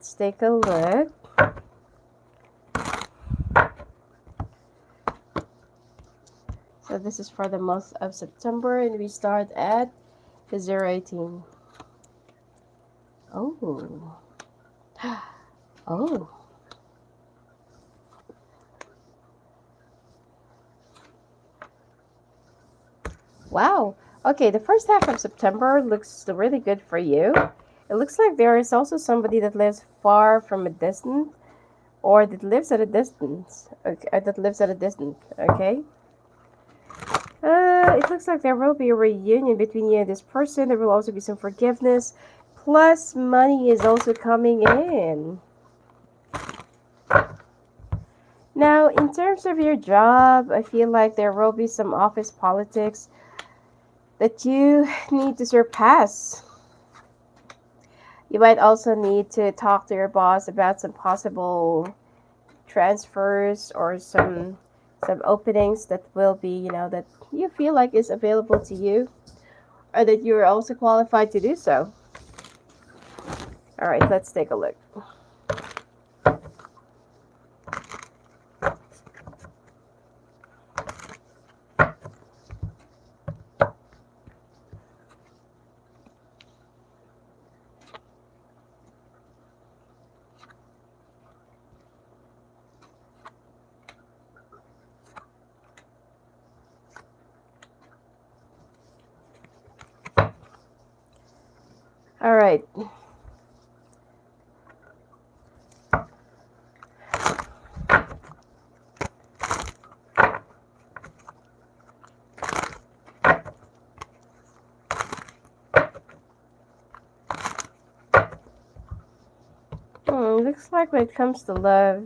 Let's take a look. So this is for the month of September, and we start at 018. Oh. Oh. Wow. Okay, the first half of September looks really good for you. It looks like there is also somebody that lives far from a distance, or that lives at a distance. Okay, that lives at a distance. Okay. It looks like there will be a reunion between you and this person. There will also be some forgiveness. Plus, money is also coming in. Now, in terms of your job, I feel like there will be some office politics that you need to surpass. You might also need to talk to your boss about some possible transfers or some openings that will be, that you feel like is available to you, or that you're also qualified to do so. All right, let's take a look. All right. Looks like when it comes to love,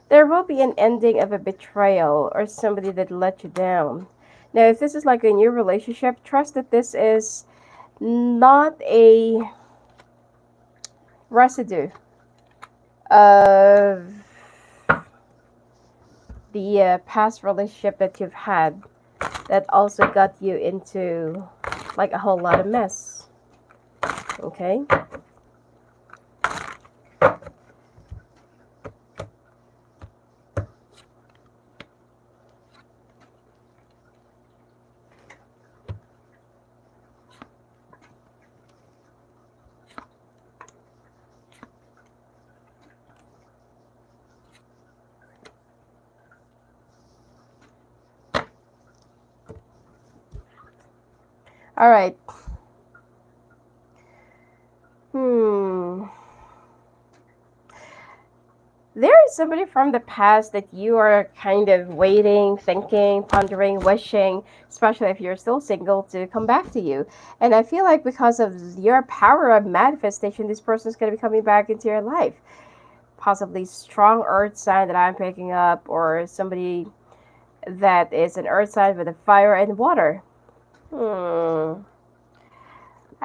there will be an ending of a betrayal or somebody that let you down. Now, if this is like a new relationship, trust that this is not a residue of the past relationship that you've had that also got you into like a whole lot of mess. Okay? All right. There is somebody from the past that you are kind of waiting, thinking, pondering, wishing, especially if you're still single, to come back to you. And I feel like because of your power of manifestation, this person is going to be coming back into your life. Possibly strong earth sign that I'm picking up, or somebody that is an earth sign with a fire and water. I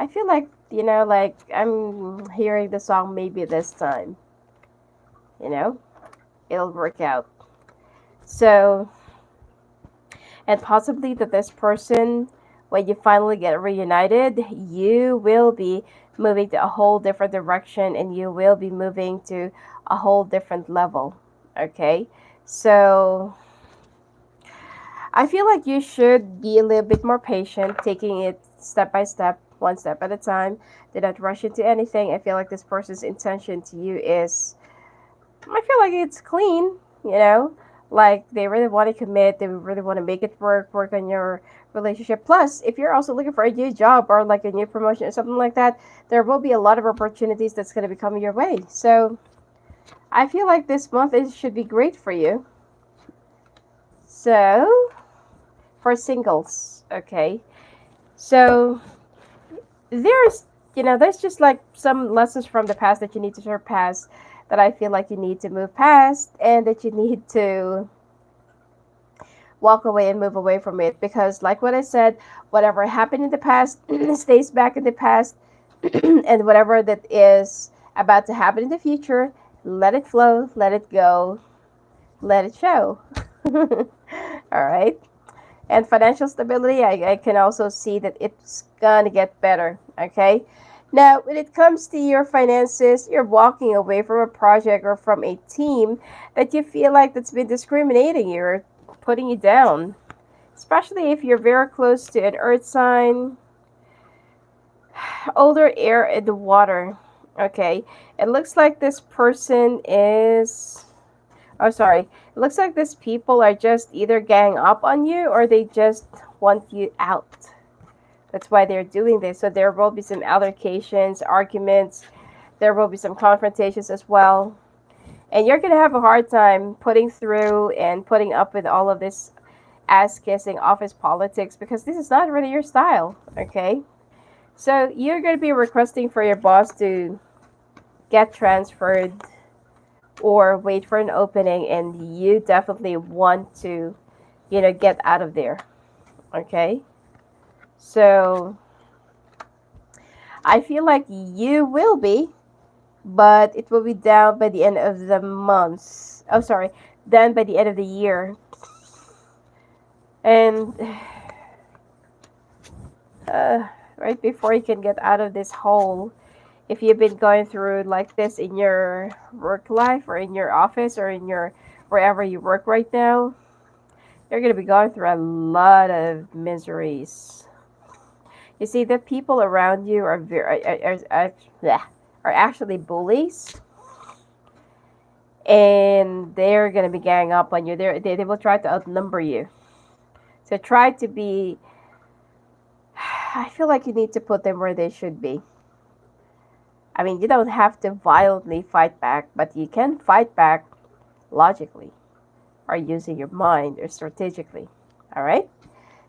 feel like, like I'm hearing the song Maybe This Time. It'll work out. So, and possibly that this person, when you finally get reunited, you will be moving to a whole different direction, and you will be moving to a whole different level. Okay? So, I feel like you should be a little bit more patient, taking it step by step, one step at a time. Do not rush into anything. I feel like this person's intention to you is, I feel like it's clean, like they really want to commit, they really want to make it work on your relationship. Plus, if you're also looking for a new job or like a new promotion or something like that, there will be a lot of opportunities that's going to be coming your way. So I feel like this month should be great for you. So for singles, okay, so there's just like some lessons from the past that you need to surpass, that I feel like you need to move past, and that you need to walk away and move away from it. Because, like what I said, whatever happened in the past stays back in the past, and whatever that is about to happen in the future, let it flow, let it go, let it show. All right. And financial stability, I can also see that it's gonna get better. Okay. Now, when it comes to your finances, you're walking away from a project or from a team that you feel like that's been discriminating you or putting you down. Especially if you're very close to an earth sign, older air and the water. Okay. It looks like this person is, oh sorry. It looks like these people are just either gang up on you or they just want you out. That's why they're doing this. So there will be some altercations, arguments. There will be some confrontations as well. And you're going to have a hard time putting through and putting up with all of this ass kissing office politics because this is not really your style. Okay. So you're going to be requesting for your boss to get transferred or wait for an opening, and you definitely want to, get out of there. Okay. So I feel like you will be, but it will be down by the end of the month. Oh, sorry, done by the end of the year. And right before you can get out of this hole, if you've been going through like this in your work life or in your office or in your wherever you work right now, you're going to be going through a lot of miseries. You see, the people around you are are actually bullies, and they're gonna be gang up on you. They will try to outnumber you. So try to be. I feel like you need to put them where they should be. I mean, you don't have to violently fight back, but you can fight back logically or using your mind or strategically. All right.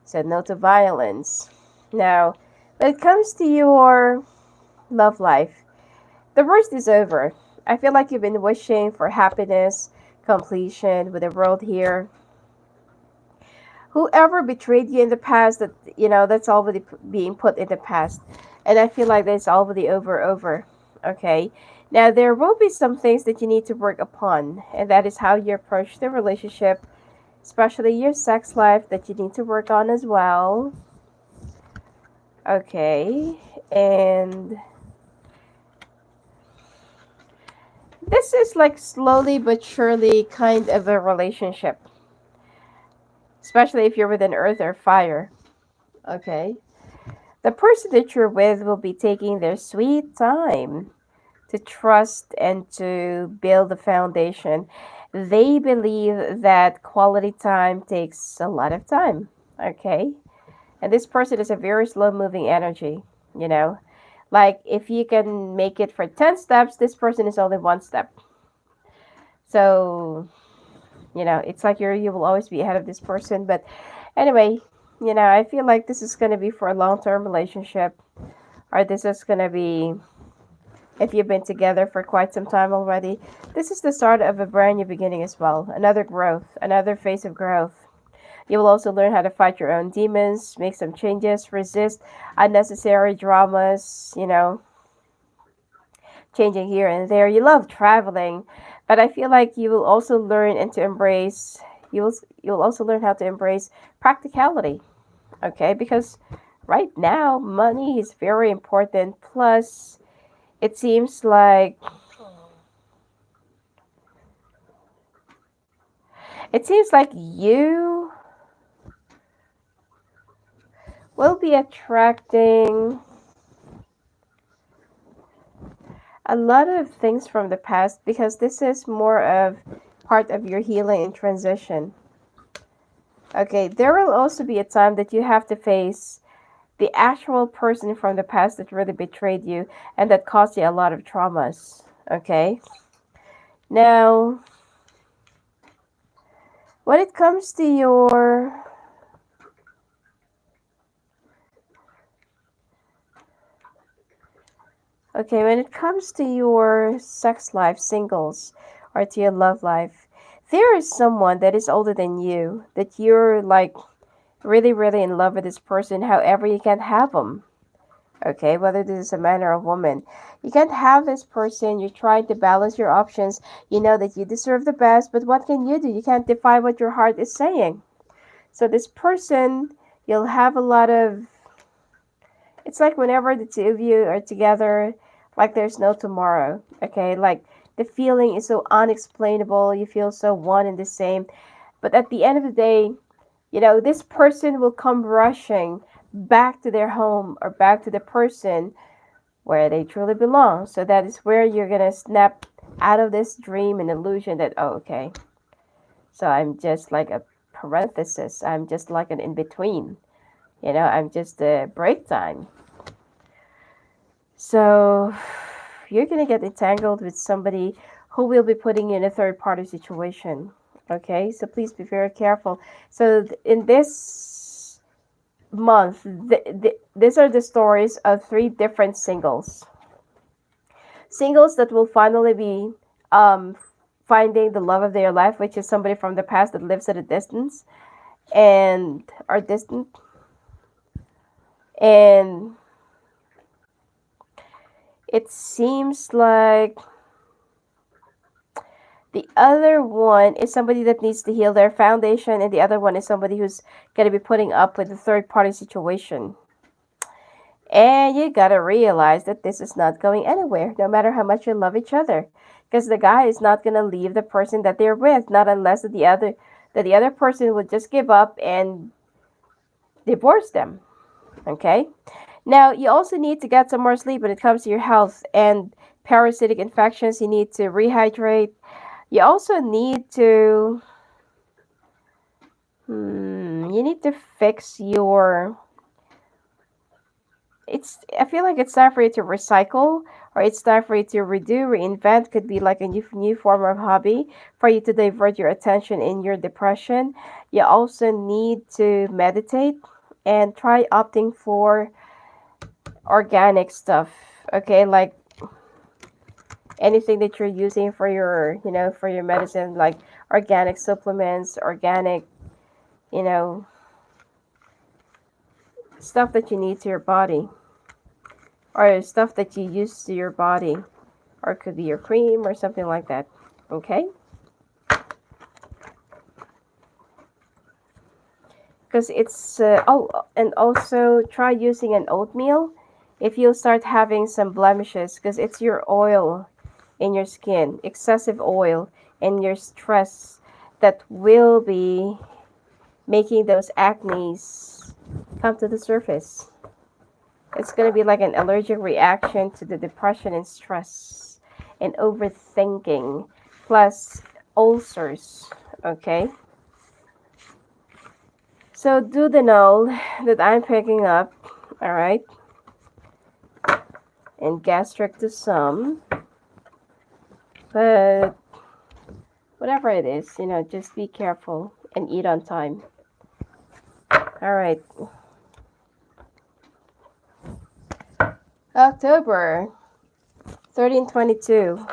So no to violence. Now, when it comes to your love life, the worst is over. I feel like you've been wishing for happiness, completion with the world here. Whoever betrayed you in the past, that's already being put in the past. And I feel like that's already over. Okay. Now, there will be some things that you need to work upon, and that is how you approach the relationship, especially your sex life that you need to work on as well. Okay, and this is like slowly but surely kind of a relationship, especially if you're with an earth or fire. Okay, the person that you're with will be taking their sweet time to trust and to build a foundation. They believe that quality time takes a lot of time. Okay, and this person is a very slow moving energy, you know. Like if you can make it for 10 steps, this person is only one step. So, it's like you will always be ahead of this person. But anyway, I feel like this is going to be for a long term relationship, or this is going to be if you've been together for quite some time already. This is the start of a brand new beginning as well. Another growth, another phase of growth. You will also learn how to fight your own demons, make some changes, resist unnecessary dramas, changing here and there. You love traveling, but I feel like you will also learn and to embrace you'll also learn how to embrace practicality, okay? Because right now money is very important. Plus, it seems like you will be attracting a lot of things from the past because this is more of part of your healing and transition. Okay, there will also be a time that you have to face the actual person from the past that really betrayed you and that caused you a lot of traumas. Okay, now when it comes to your Okay, when it comes to your sex life, singles, or to your love life, there is someone that is older than you that you're like really, really in love with this person. However, you can't have them. Okay, whether this is a man or a woman, you can't have this person. You're trying to balance your options. You know that you deserve the best, but what can you do? You can't defy what your heart is saying. So, this person, you'll have a lot of It's like whenever the two of you are together, like there's no tomorrow. Okay, like the feeling is so unexplainable. You feel so one and the same. But at the end of the day, you know, this person will come rushing back to their home or back to the person where they truly belong. So that is where you're gonna snap out of this dream and illusion that, oh, okay, so I'm just like a parenthesis. I'm just like an in between. You know, I'm just a break time. So you're gonna get entangled with somebody who will be putting you in a third party situation. Okay, so please be very careful. So in this month, these are the stories of 3 different singles. Singles that will finally be finding the love of their life, which is somebody from the past that lives at a distance and are distant. And it seems like the other one is somebody that needs to heal their foundation, and the other one is somebody who's going to be putting up with a third party situation. And you got to realize that this is not going anywhere, no matter how much you love each other. Because the guy is not going to leave the person that they're with, not unless the other person would just give up and divorce them. Okay? Now, you also need to get some more sleep when it comes to your health and parasitic infections. You need to rehydrate. You also need to fix your, I feel like it's time for you to recycle, or it's time for you to redo, reinvent. Could be like a new form of hobby for you to divert your attention in your depression. You also need to meditate and try opting for organic stuff. Okay, like anything that you're using for your, for your medicine, like organic supplements, organic, you know, stuff that you need to your body, or stuff that you use to your body, or it could be your cream or something like that. Okay? Because it's, and also try using an oatmeal if you start having some blemishes, because it's your oil in your skin, excessive oil, and your stress that will be making those acnes come to the surface. It's going to be like an allergic reaction to the depression and stress and overthinking, plus ulcers. Okay? So do the know that I'm picking up, all right? And gastric to some. But whatever it is, just be careful and eat on time. All right. October 1322.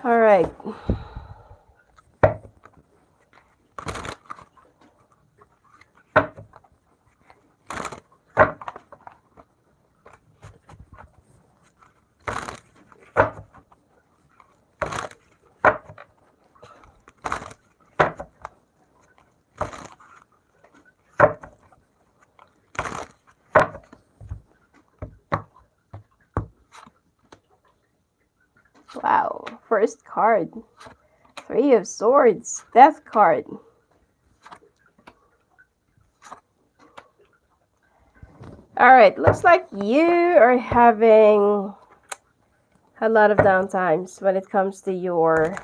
All right. Wow. First card. 3 of Swords. Death card. Alright, looks like you are having a lot of downtimes when it comes to your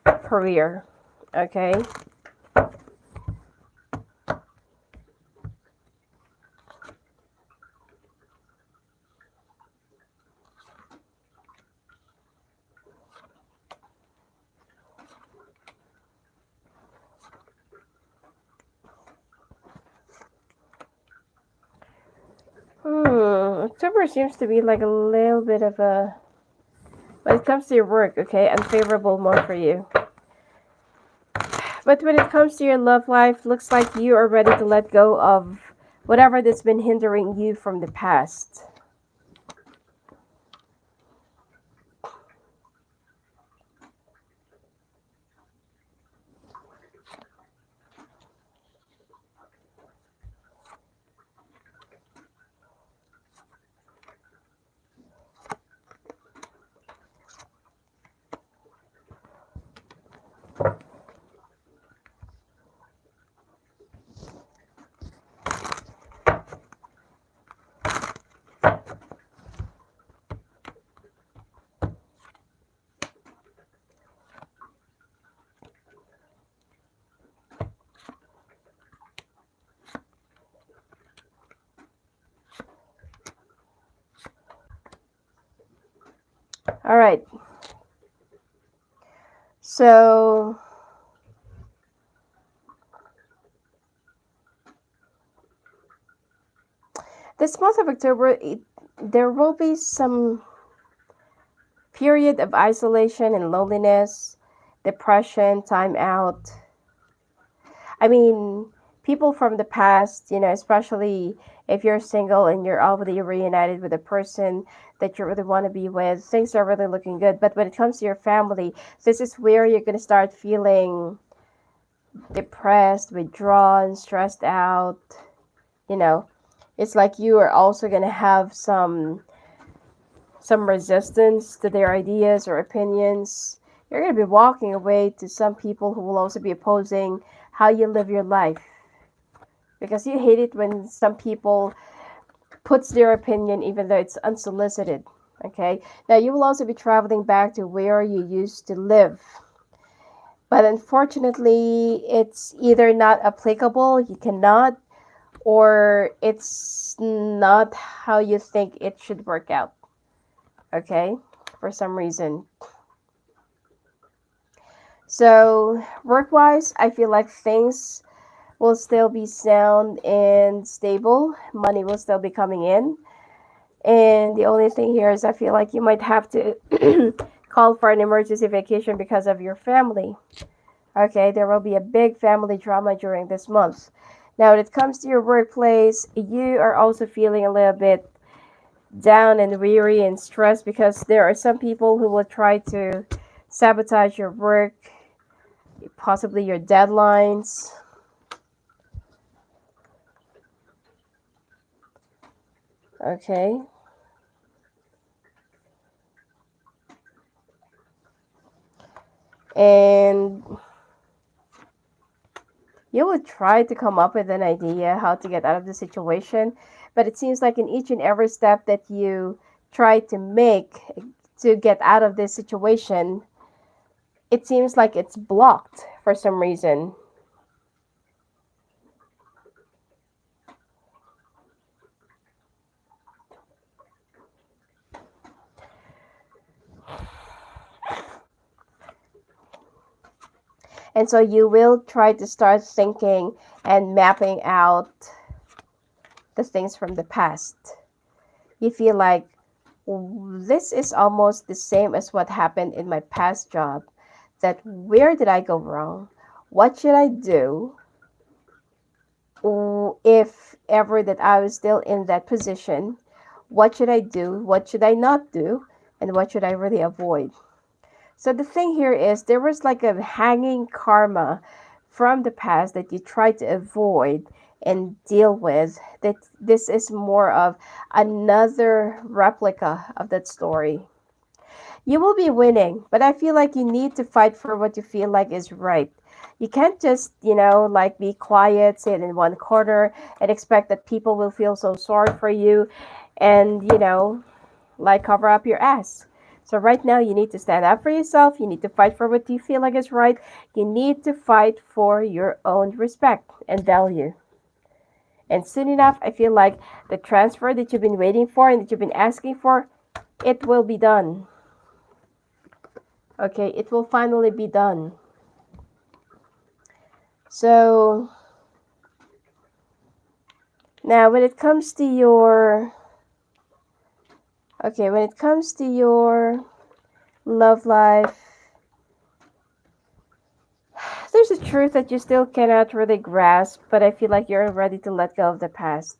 career. Okay? October seems to be like a little bit of a, when it comes to your work, okay, unfavorable month for you. But when it comes to your love life, looks like you are ready to let go of whatever that's been hindering you from the past. All right. So this month of October, there will be some period of isolation and loneliness, depression, time out. I mean, people from the past, especially if you're single and you're already reunited with a person that you really want to be with, things are really looking good. But when it comes to your family, this is where you're going to start feeling depressed, withdrawn, stressed out. You know, it's like you are also going to have some resistance to their ideas or opinions. You're going to be walking away to some people who will also be opposing how you live your life, because you hate it when some people puts their opinion even though it's unsolicited. Okay, now you will also be traveling back to where you used to live, but unfortunately it's either not applicable, you cannot, or it's not how you think it should work out. Okay, for some reason. So work wise, I feel like things will still be sound and stable. Money will still be coming in. And the only thing here is I feel like you might have to call for an emergency vacation because of your family. Okay, there will be a big family drama during this month. Now, when it comes to your workplace, you are also feeling a little bit down and weary and stressed because there are some people who will try to sabotage your work, possibly your deadlines. Okay. And you would try to come up with an idea how to get out of the situation, but it seems like in each and every step that you try to make to get out of this situation, it seems like it's blocked for some reason. And so you will try to start thinking and mapping out the things from the past. You feel like this is almost the same as what happened in my past job. That where did I go wrong? What should I do if ever that I was still in that position? What should I do? What should I not do? And what should I really avoid? So the thing here is there was like a hanging karma from the past that you tried to avoid and deal with. That this is more of another replica of that story. You will be winning, but I feel like you need to fight for what you feel like is right. You can't just, like be quiet, sit in one corner, and expect that people will feel so sorry for you and, like cover up your ass. So right now you need to stand up for yourself. You need to fight for what you feel like is right. You need to fight for your own respect and value. And soon enough, I feel like the transfer that you've been waiting for and that you've been asking for, it will be done. Okay, it will finally be done. So now when it comes to your Okay, when it comes to your love life, there's a truth that you still cannot really grasp, but I feel like you're ready to let go of the past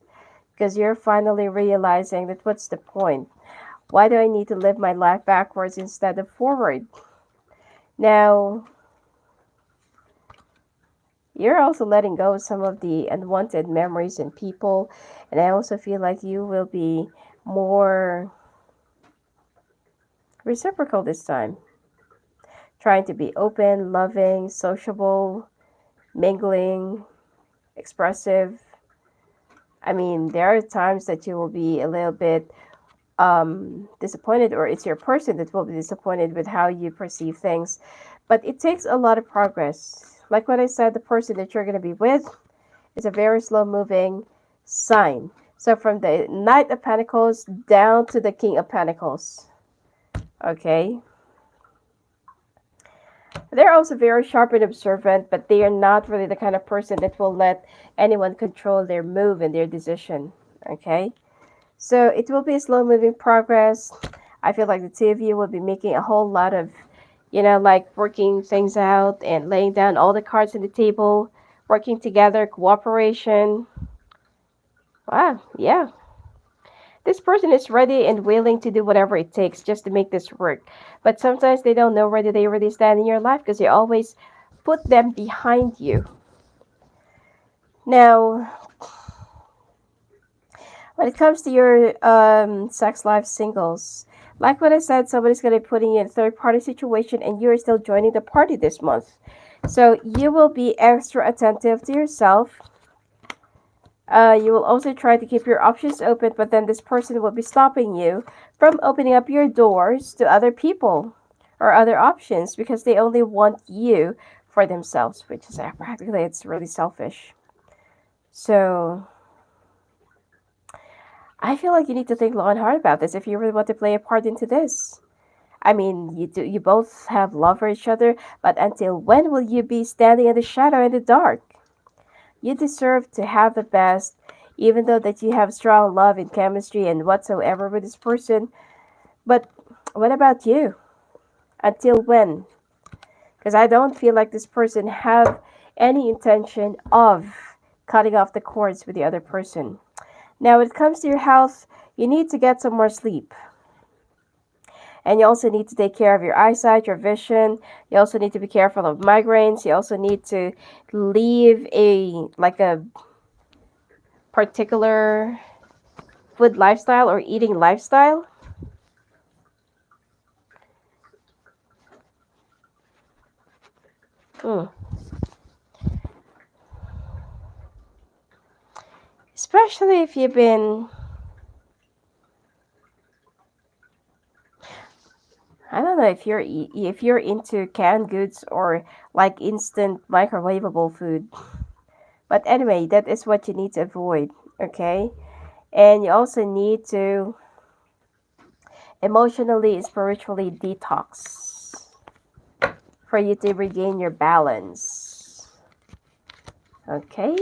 because you're finally realizing that what's the point? Why do I need to live my life backwards instead of forward? Now, you're also letting go of some of the unwanted memories and people, and I also feel like you will be more reciprocal this time, trying to be open, loving, sociable, mingling, expressive. I mean, there are times that you will be a little bit disappointed, or it's your person that will be disappointed with how you perceive things. But it takes a lot of progress. Like what I said, the person that you're going to be with is a very slow moving sign. So from the Knight of Pentacles down to the King of Pentacles. Okay. They're also very sharp and observant, but they are not really the kind of person that will let anyone control their move and their decision. Okay. So it will be a slow moving progress. I feel like the two of you will be making a whole lot of, like working things out and laying down all the cards on the table, working together, cooperation. Wow, yeah. This person is ready and willing to do whatever it takes just to make this work. But sometimes they don't know where do they really stand in your life because you always put them behind you. Now, when it comes to your sex life singles, like what I said, somebody's going to be putting you in a third party situation and you're still joining the party this month. So you will be extra attentive to yourself. You will also try to keep your options open, but then this person will be stopping you from opening up your doors to other people or other options because they only want you for themselves, which is practically it's really selfish. So I feel like you need to think long and hard about this if you really want to play a part into this. I mean, you both have love for each other, but until when will you be standing in the shadow in the dark? You deserve to have the best, even though that you have strong love and chemistry and whatsoever with this person. But what about you? Until when? Because I don't feel like this person have any intention of cutting off the cords with the other person. Now, when it comes to your health, you need to get some more sleep. And you also need to take care of your eyesight, your vision. You also need to be careful of migraines. You also need to leave a particular food lifestyle or eating lifestyle. Mm. Especially if you've been, I don't know if you're into canned goods or like instant microwavable food. But anyway, that is what you need to avoid, okay? And you also need to emotionally and spiritually detox for you to regain your balance. Okay?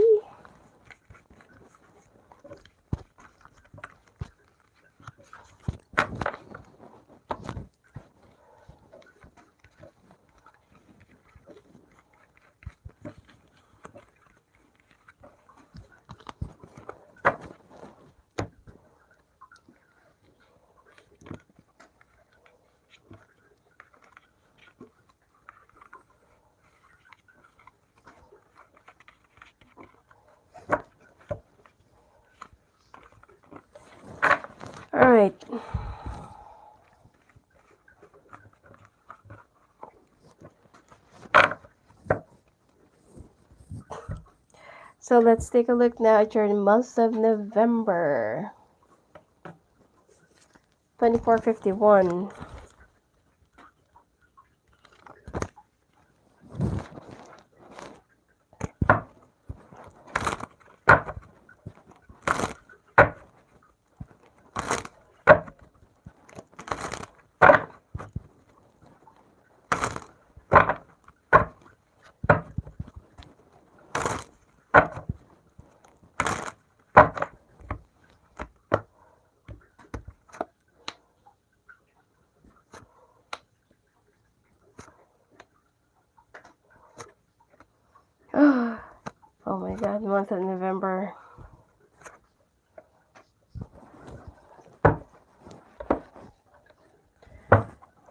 All right. So let's take a look now at your month of November. 2451. God, month of November.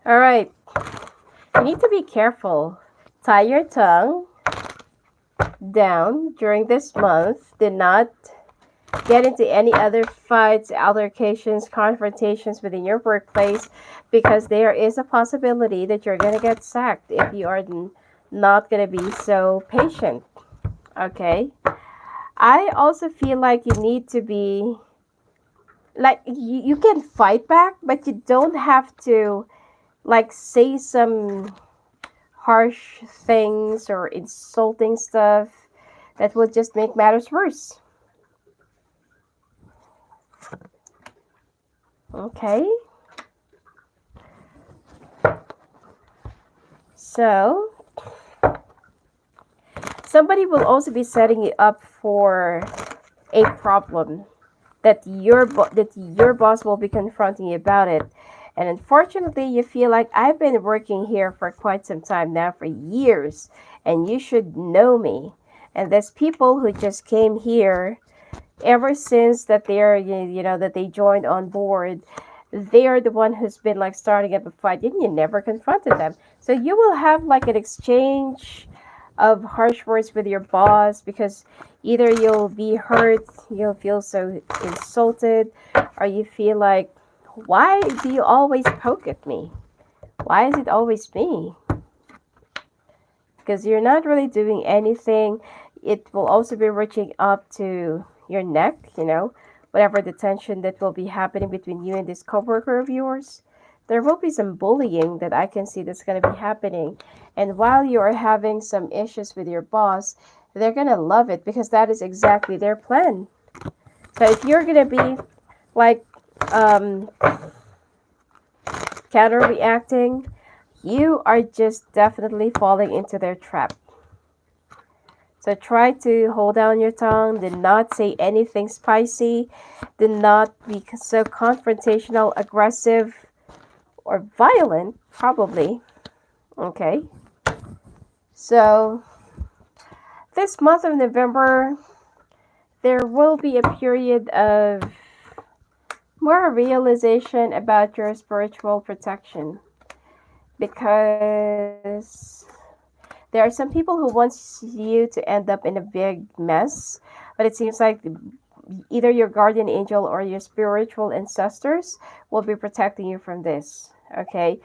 All right. You need to be careful. Tie your tongue down during this month. Do not get into any other fights, altercations, confrontations within your workplace, because there is a possibility that you're going to get sacked if you are not going to be so patient. Okay? I also feel like you need to be like you can fight back, but you don't have to like say some harsh things or insulting stuff that will just make matters worse. Okay? So, somebody will also be setting you up for a problem that your boss will be confronting you about it. And unfortunately, you feel like I've been working here for quite some time now, for years, and you should know me. And there's people who just came here ever since that they're that they joined on board. They are the one who's been like starting up a fight, and you never confronted them. So you will have like an exchange of harsh words with your boss, because either you'll be hurt, you'll feel so insulted, or you feel like, why do you always poke at me? Why is it always me? Because you're not really doing anything. It will also be reaching up to your neck, whatever the tension that will be happening between you and this coworker of yours. There will be some bullying that I can see that's going to be happening. And while you are having some issues with your boss, they're going to love it because that is exactly their plan. So if you're going to be like counter reacting, you are just definitely falling into their trap. So try to hold down your tongue. Do not say anything spicy. Do not be so confrontational, aggressive, or violent, probably. Okay. So this month of November, there will be a period of more realization about your spiritual protection, because there are some people who want you to end up in a big mess, but it seems like either your guardian angel or your spiritual ancestors will be protecting you from this. Okay?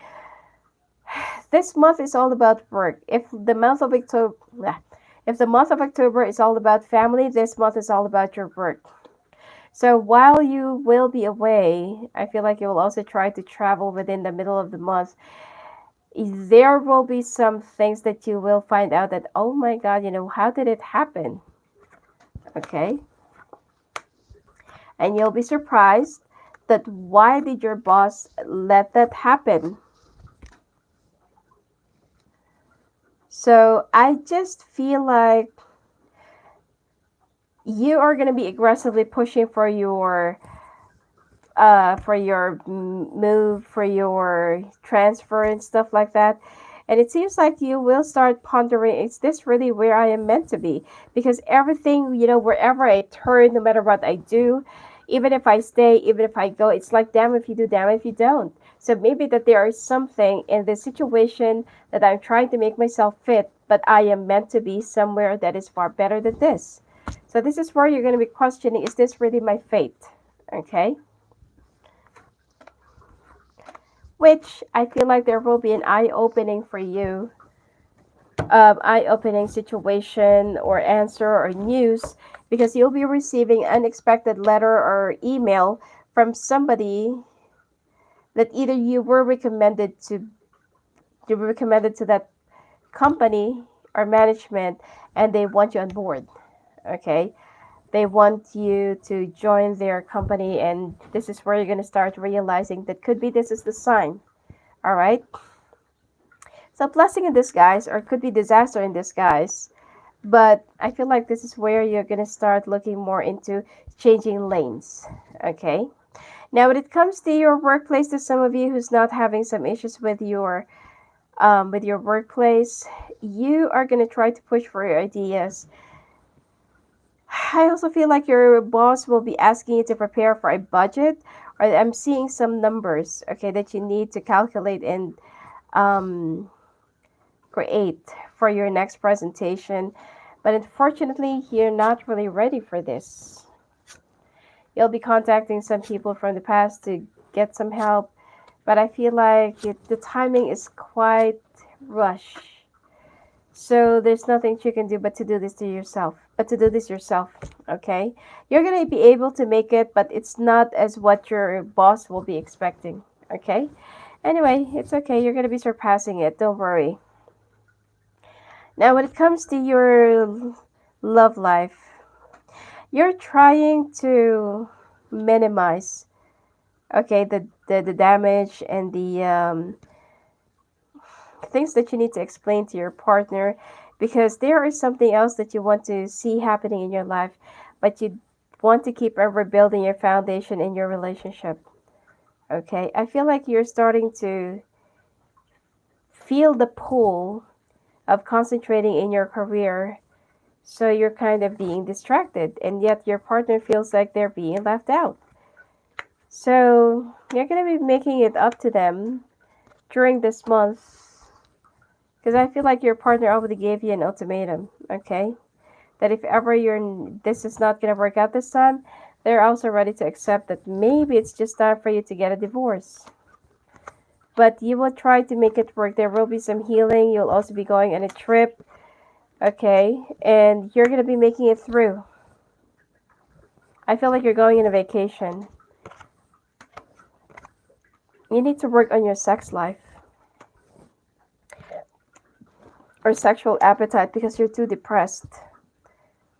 This month is all about work. If the month of October is all about family, this month is all about your work. So while you will be away, I feel like you will also try to travel within the middle of the month. There will be some things that you will find out that, oh my God, how did it happen? Okay? And you'll be surprised that why did your boss let that happen? So I just feel like you are going to be aggressively pushing for your move, for your transfer and stuff like that. And it seems like you will start pondering, is this really where I am meant to be? Because everything, wherever I turn, no matter what I do, even if I stay, even if I go, it's like, damn if you do, damn if you don't. So maybe that there is something in this situation that I'm trying to make myself fit, but I am meant to be somewhere that is far better than this. So this is where you're going to be questioning, is this really my fate? Okay? Which I feel like there will be an eye-opening for you, eye-opening situation or answer or news, because you'll be receiving unexpected letter or email from somebody that either you were recommended to that company or management, and they want you on board. Okay? They want you to join their company, and this is where you're going to start realizing that could be this is the sign. All right? So blessing in disguise, or could be disaster in disguise. But I feel like this is where you're going to start looking more into changing lanes. Okay? Now, when it comes to your workplace, to some of you who's not having some issues with your workplace, you are going to try to push for your ideas. I also feel like your boss will be asking you to prepare for a budget, or I'm seeing some numbers, okay, that you need to calculate and um, create for your next presentation. But unfortunately, you're not really ready for this. You'll be contacting some people from the past to get some help, but I feel like the timing is quite rush. So there's nothing you can do but to do this to yourself. But to do this yourself, okay? You're gonna be able to make it, but it's not as what your boss will be expecting, okay? Anyway, it's okay. You're gonna be surpassing it. Don't worry. Now, when it comes to your love life, you're trying to minimize, okay, the damage and the things that you need to explain to your partner, because there is something else that you want to see happening in your life, but you want to keep on rebuilding your foundation in your relationship. Okay, I feel like you're starting to feel the pull of concentrating in your career, so you're kind of being distracted, and yet your partner feels like they're being left out. So you're going to be making it up to them during this month, because I feel like your partner already gave you an ultimatum, okay? That if ever this is not going to work out this time, they're also ready to accept that maybe it's just time for you to get a divorce. But you will try to make it work. There will be some healing. You'll also be going on a trip, okay? And you're going to be making it through. I feel like you're going on a vacation. You need to work on your sex life or sexual appetite because you're too depressed.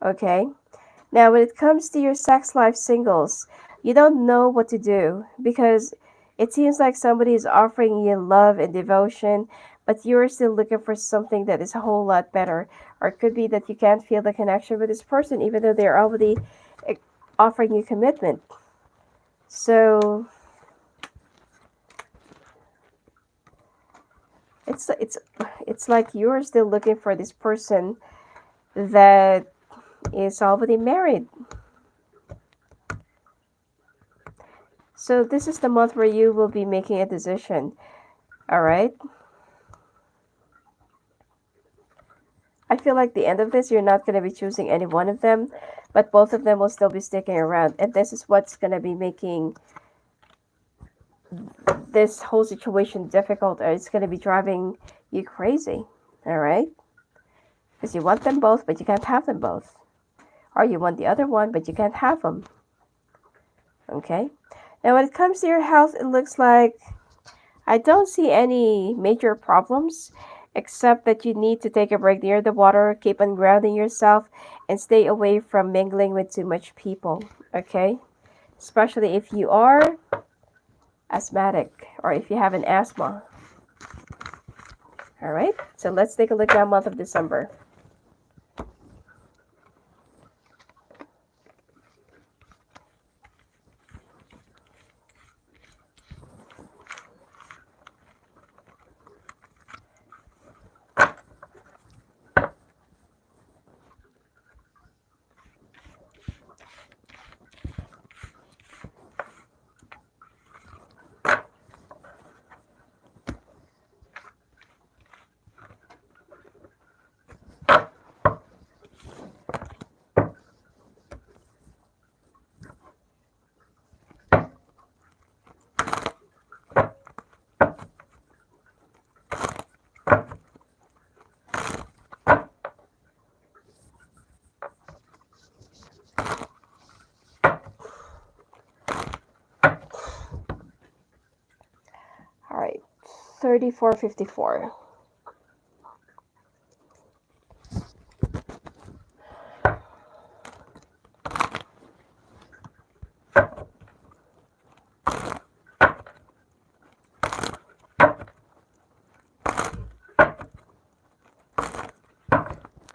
Okay? Now, when it comes to your sex life, singles, you don't know what to do because it seems like somebody is offering you love and devotion, but you're still looking for something that is a whole lot better. Or it could be that you can't feel the connection with this person even though they're already eh, offering you commitment. So it's like you're still looking for this person that is already married. So this is the month where you will be making a decision. All right. I feel like the end of this, you're not going to be choosing any one of them, but both of them will still be sticking around. And this is what's going to be making this whole situation difficult, or it's going to be driving you crazy. All right. Because you want them both, but you can't have them both. Or you want the other one, but you can't have them. Okay. Now, when it comes to your health, it looks like I don't see any major problems, except that you need to take a break near the water, keep on grounding yourself, and stay away from mingling with too much people, okay? Especially if you are asthmatic or if you have an asthma. All right, so let's take a look at the month of December. All right, 3454.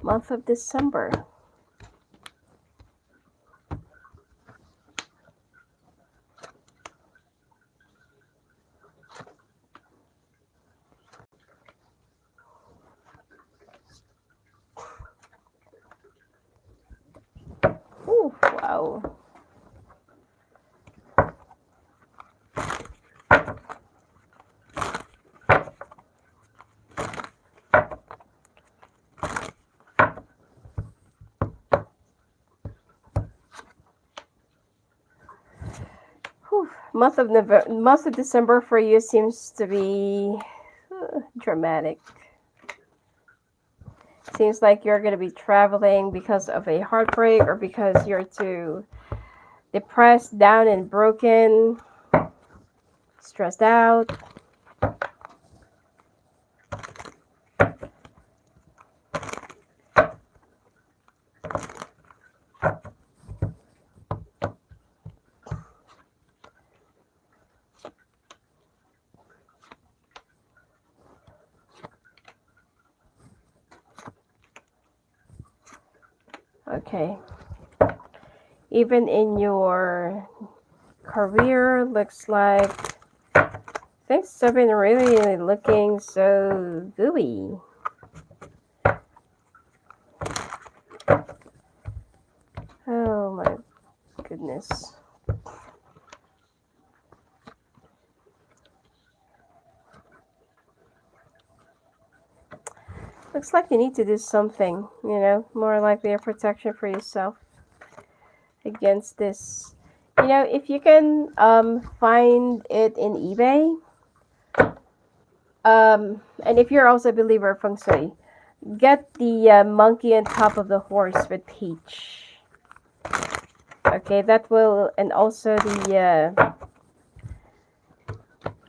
Month of December. month of December for you seems to be dramatic. Seems like you're going to be traveling because of a heartbreak or because you're too depressed, down, and broken, stressed out. Okay. Even in your career, looks like things have been really looking so gooey. Oh my goodness. Looks like you need to do something, more likely a protection for yourself against this. If you can find it in eBay, and if you're also a believer of feng shui, get the monkey on top of the horse with peach. Okay, that will, and also the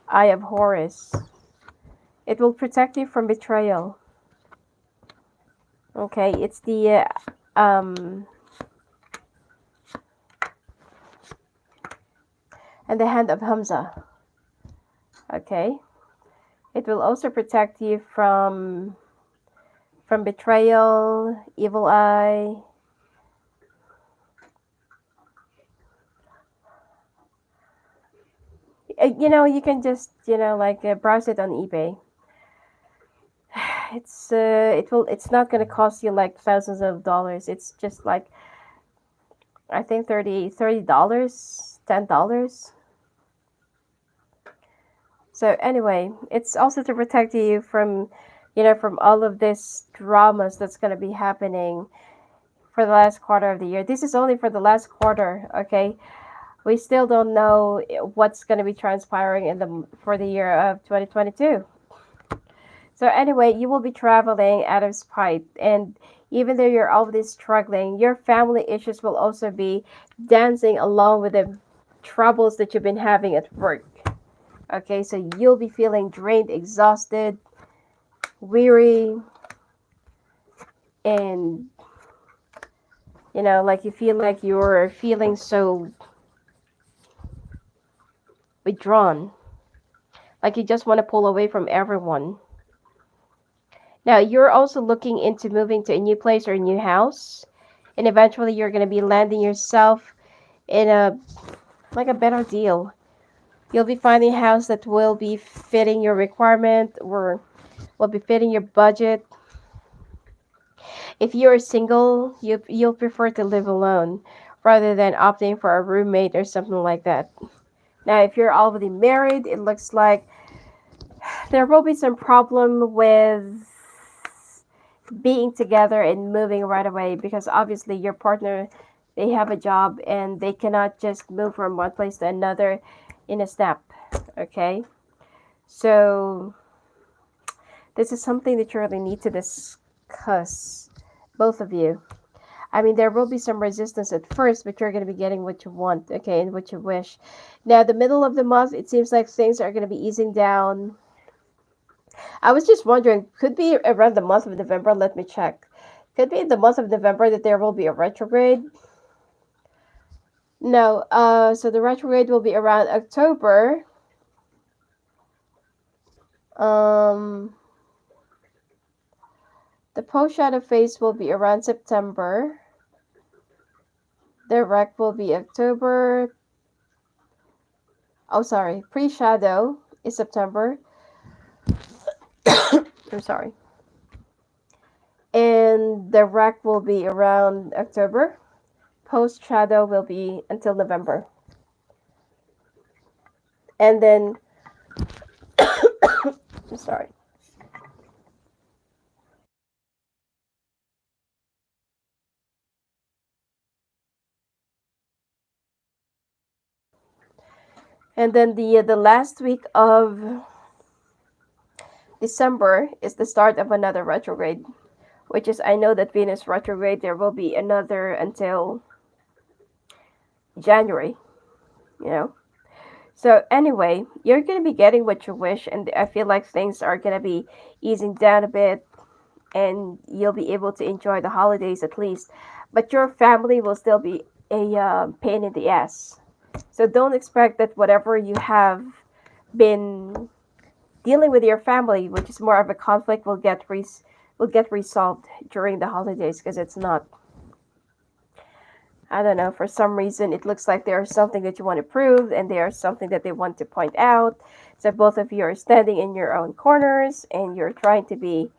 Eye of Horus. It will protect you from betrayal. Okay, it's the and the hand of Hamza. Okay, it will also protect you from betrayal, evil eye. You can just browse it on eBay. It's not going to cost you like thousands of dollars. It's just like, I think $30, $10. So anyway, it's also to protect you from from all of this dramas that's going to be happening for the last quarter of the year. This is only for the last quarter, okay? We still don't know what's going to be transpiring for the year of 2022. So anyway, you will be traveling out of spite, and even though you're already struggling, your family issues will also be dancing along with the troubles that you've been having at work. Okay, so you'll be feeling drained, exhausted, weary, and like you feel like you're feeling so withdrawn, like you just want to pull away from everyone. Now, you're also looking into moving to a new place or a new house, and eventually you're going to be landing yourself in a better deal. You'll be finding a house that will be fitting your requirement or will be fitting your budget. If you're single, you'll prefer to live alone rather than opting for a roommate or something like that. Now, if you're already married, it looks like there will be some problem with being together and moving right away, because obviously your partner, they have a job and they cannot just move from one place to another in a snap. Okay, so this is something that you really need to discuss, both of you. I mean, there will be some resistance at first, but you're going to be getting what you want, okay, and what you wish. Now, the middle of the month, it seems like things are going to be easing down. I was just wondering, could be around the month of November. Let me check. Could be in the month of November that there will be a retrograde. No, so the retrograde will be around October. Um, the post shadow phase will be around September. The rec will be October. Oh, sorry. Pre-shadow is September. I'm sorry. And the rec will be around October. Post-shadow will be until November. And then, I'm sorry. And then the last week of December is the start of another retrograde, which is, I know that Venus retrograde, there will be another until January, you know. So anyway, you're going to be getting what you wish, and I feel like things are going to be easing down a bit, and you'll be able to enjoy the holidays at least. But your family will still be a pain in the ass. So don't expect that whatever you have been dealing with your family, which is more of a conflict, will get resolved during the holidays, because it's not. I don't know, for some reason it looks like there's something that you want to prove and there's something that they want to point out. So both of you are standing in your own corners and you're trying to be,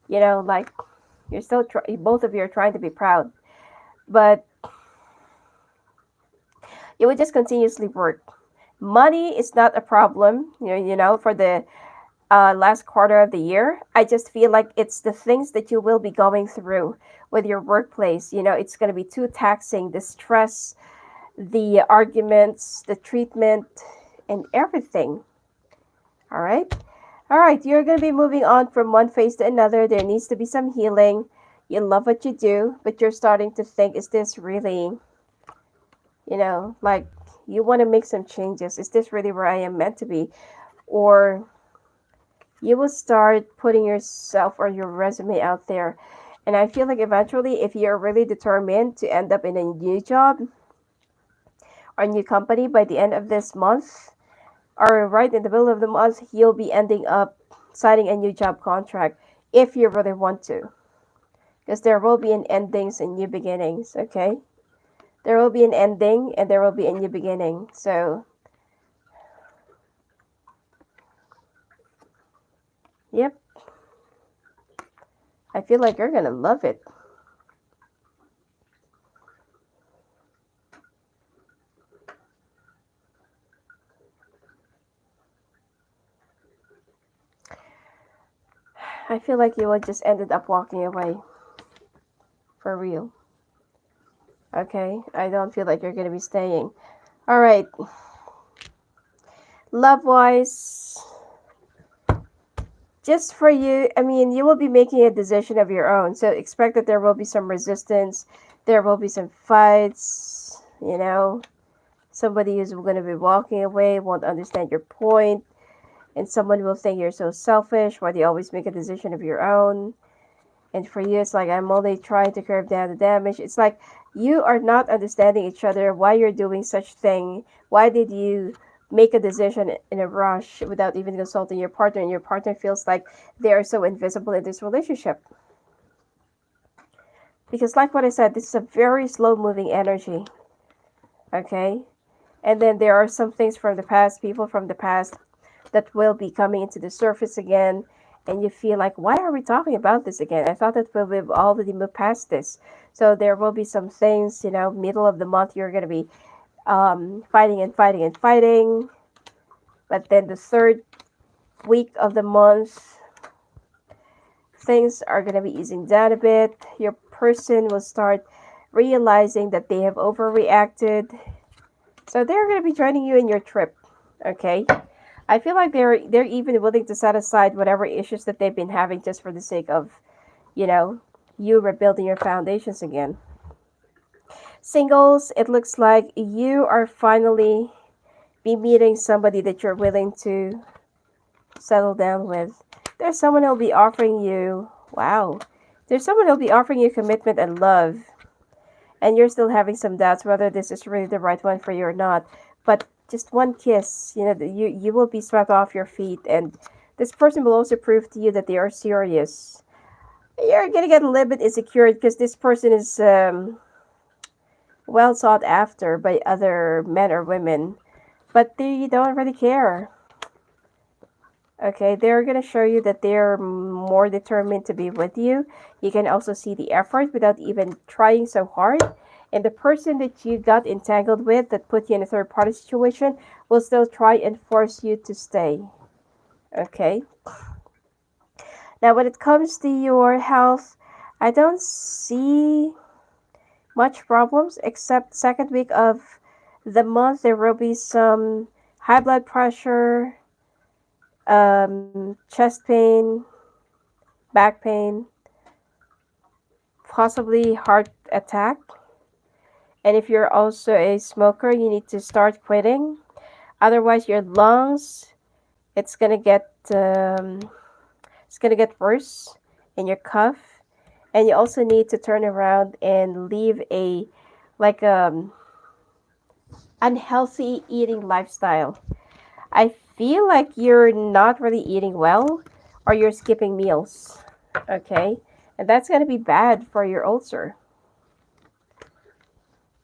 like you're still both of you are trying to be proud. But you would just continuously work. Money is not a problem, for the last quarter of the year. I just feel like it's the things that you will be going through with your workplace. It's going to be too taxing. The stress, the arguments, the treatment, and everything. All right? All right, you're going to be moving on from one phase to another. There needs to be some healing. You love what you do, but you're starting to think, is this really, like you want to make some changes? Is this really where I am meant to be? Or you will start putting yourself or your resume out there. And I feel like eventually, if you're really determined to end up in a new job or new company by the end of this month, or right in the middle of the month, you'll be ending up signing a new job contract if you really want to. Because there will be an endings and new beginnings, okay? There will be an ending and there will be a new beginning. So, yep. I feel like you're going to love it. I feel like you will just ended up walking away. For real. Okay? I don't feel like you're going to be staying. Alright. Love-wise, just for you, I mean, you will be making a decision of your own. So expect that there will be some resistance. There will be some fights, Somebody who's going to be walking away won't understand your point, and someone will think you're so selfish. Why do you always make a decision of your own? And for you, it's like, I'm only trying to curb down the damage. It's like you are not understanding each other. Why you're doing such thing? Why did you make a decision in a rush without even consulting your partner? And your partner feels like they are so invisible in this relationship. Because like what I said, this is a very slow moving energy. Okay? And then there are some things from the past, people from the past, that will be coming into the surface again. And you feel like, why are we talking about this again? I thought that we've already moved past this. So there will be some things, middle of the month, you're going to be fighting and fighting and fighting. But then the third week of the month, things are going to be easing down a bit. Your person will start realizing that they have overreacted. So they're going to be joining you in your trip, okay? I feel like they're even willing to set aside whatever issues that they've been having just for the sake of, you rebuilding your foundations again. Singles, it looks like you are finally be meeting somebody that you're willing to settle down with. There's someone who'll be offering you, wow. There's someone who'll be offering you commitment and love. And you're still having some doubts whether this is really the right one for you or not. But just one kiss, you will be swept off your feet, and this person will also prove to you that they are serious. You're gonna get a little bit insecure because this person is well sought after by other men or women, but they don't really care. Okay, they're gonna show you that they're more determined to be with you. You can also see the effort without even trying so hard. And the person that you got entangled with, that put you in a third party situation, will still try and force you to stay. Okay? Now, when it comes to your health, I don't see much problems, except second week of the month, there will be some high blood pressure, chest pain, back pain, possibly heart attack. And if you're also a smoker, you need to start quitting. Otherwise, your lungs, it's gonna get it's gonna get worse in your cough. And you also need to turn around and leave a like unhealthy eating lifestyle. I feel like you're not really eating well, or you're skipping meals. Okay, and that's gonna be bad for your ulcer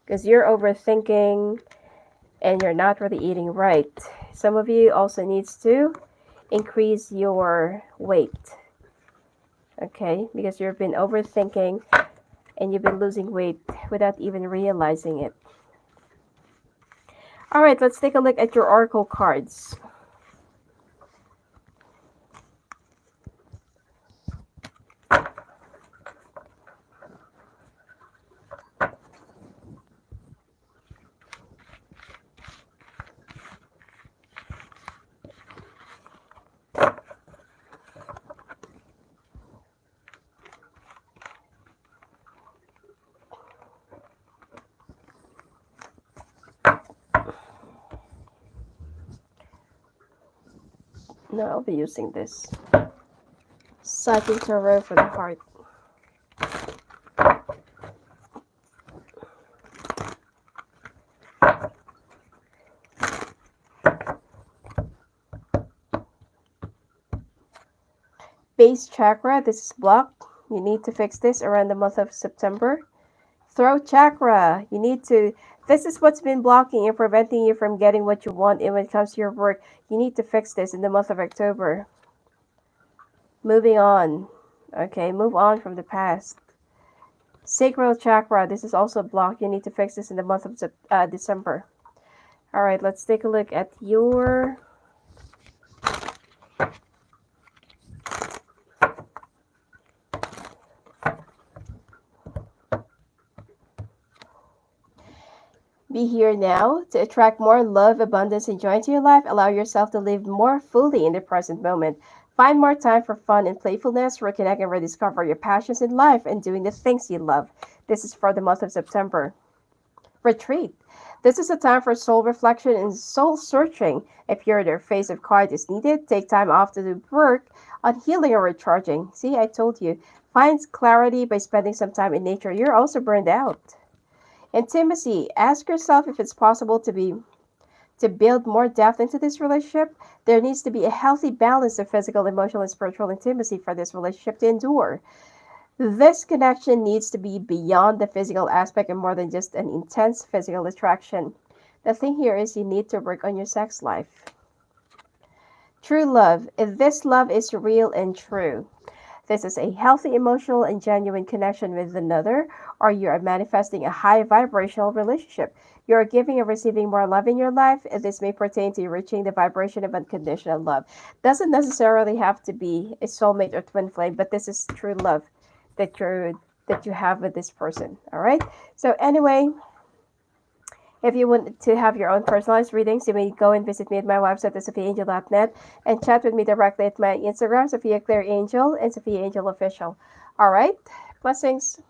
because you're overthinking and you're not really eating right. Some of you also needs to increase your weight. Okay, because you've been overthinking and you've been losing weight without even realizing it. All right, let's take a look at your oracle cards. No, I'll be using this. Psychic Tarot for the heart. Base chakra, this is blocked. You need to fix this around the month of September. Throat chakra, you need to, this is what's been blocking and preventing you from getting what you want. And when it comes to your work, you need to fix this in the month of October. Moving on. Okay, move on from the past. Sacral chakra, this is also blocked. You need to fix this in the month of December. All right, let's take a look at your be here now to attract more love, abundance, and joy into your life. Allow yourself to live more fully in the present moment. Find more time for fun and playfulness. Reconnect and rediscover your passions in life and doing the things you love. This is for the month of September. Retreat. This is a time for soul reflection and soul searching. If your phase of card is needed, take time off to do work on healing or recharging. See, I told you. Find clarity by spending some time in nature. You're also burned out. Intimacy. Ask yourself if it's possible to build more depth into this relationship. There needs to be a healthy balance of physical, emotional, and spiritual intimacy for this relationship to endure. This connection needs to be beyond the physical aspect and more than just an intense physical attraction. The thing here is you need to work on your sex life. True love. If this love is real and true, this is a healthy, emotional, and genuine connection with another, or you are manifesting a high vibrational relationship. You are giving and receiving more love in your life. This may pertain to reaching the vibration of unconditional love. Doesn't necessarily have to be a soulmate or twin flame, but this is true love that you have with this person. All right. So anyway, if you want to have your own personalized readings, you may go and visit me at my website at sophiaangel.net and chat with me directly at my Instagram, Sophia Claire Angel and Sophia Angel Official. All right. Blessings.